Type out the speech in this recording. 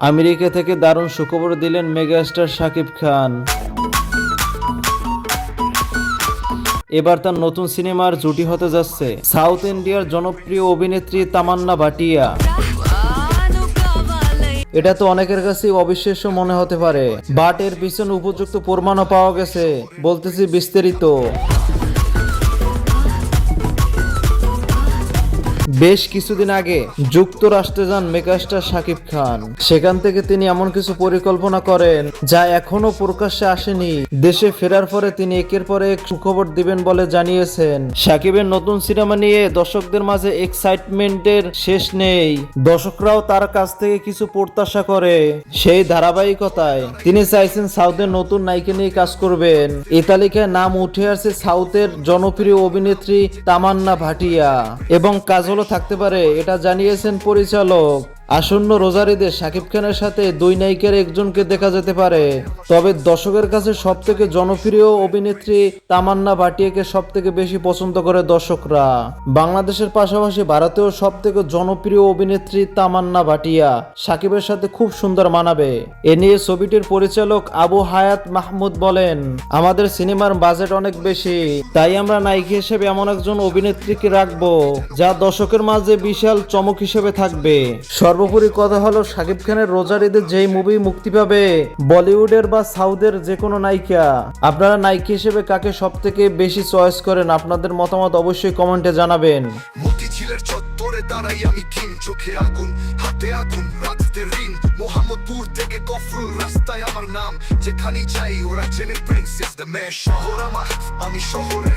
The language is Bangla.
আমেরিকা থেকে দারুণ সুখবর দিলেন মেগাস্টার শাকিব খান। এবার তার নতুন সিনেমার জুটি হতে যাচ্ছে সাউথ ইন্ডিয়ার জনপ্রিয় অভিনেত্রী তামান্না ভাটিয়া। এটা তো অনেকের কাছেই অবিশ্বাস্য মনে হতে পারে, বাট এর পিছনে উপযুক্ত প্রমাণও পাওয়া গেছে। বলতেছি বিস্তারিত। বেশ কিছুদিন আগে যুক্তরাষ্ট্রে যান মেগাস্টার শাকিব খান। সেখান থেকে তিনি এমন কিছু পরিকল্পনা করেন যা এখনো প্রকাশ্যে আসেনি। দেশে ফেরার পরে তিনি একের পর এক সুখবর দিবেন বলে জানিয়েছেন। শাকিবের নতুন সিনেমা নিয়ে দর্শকদের মাঝে এক্সাইটমেন্টের শেষ নেই। দর্শকরাও তার কাছ থেকে কিছু প্রত্যাশা করে। সেই ধারাবাহিকতায় তিনি চাইছেন সাউথের নতুন নায়িকা নিয়ে কাজ করবেন। এই তালিকায় নাম উঠে আসছে সাউথের জনপ্রিয় অভিনেত্রী তামান্না ভাটিয়া এবং কাজল থাকতে পারে, এটা জানিয়েছেন পরিচালক। আসন্ন রোজার ঈদে শাকিব খানের সাথে দুই নায়িকার একজনকে দেখা যেতে পারে। তবে দর্শকের কাছে সব থেকে জনপ্রিয় অভিনেত্রী তামান্না ভাটিয়াকে সব থেকে বেশি পছন্দ করে দর্শকরা। বাংলাদেশের পাশাপাশি ভারতেও সব থেকে জনপ্রিয় অভিনেত্রী তামান্না ভাটিয়া শাকিবের সাথে খুব সুন্দর মানাবে। এ নিয়ে ছবিটির পরিচালক আবু হায়াত মাহমুদ বলেন, আমাদের সিনেমার বাজেট অনেক বেশি, তাই আমরা নায়িকা হিসেবে এমন একজন অভিনেত্রীকে রাখবো যা দর্শকের মাঝে বিশাল চমক হিসেবে থাকবে। সর্বোপরি কথা হলো, শাকিব খানের রোজার ঈদে যেই মুভি মুক্তি পাবে, বলিউডের বা সাউথের যে কোনো নায়িকা, আপনারা নায়িকা হিসেবে কাকে সব থেকে বেশি চয়েস করেন? আপনাদের মতামত অবশ্যই কমেন্টে জানাবেন। মতিঝিলের চত্বরে দাঁড়াই আমি কিং, চোখে আগুন হাতে আগুন রাখতে ঋণ। মোহাম্মদপুর থেকে গফরুল রাস্তায় আমার নাম, যেখানে চাই ওরা চেনে প্রিন্সেস দ্য মেয়ে। শহর আমার, আমি শহরে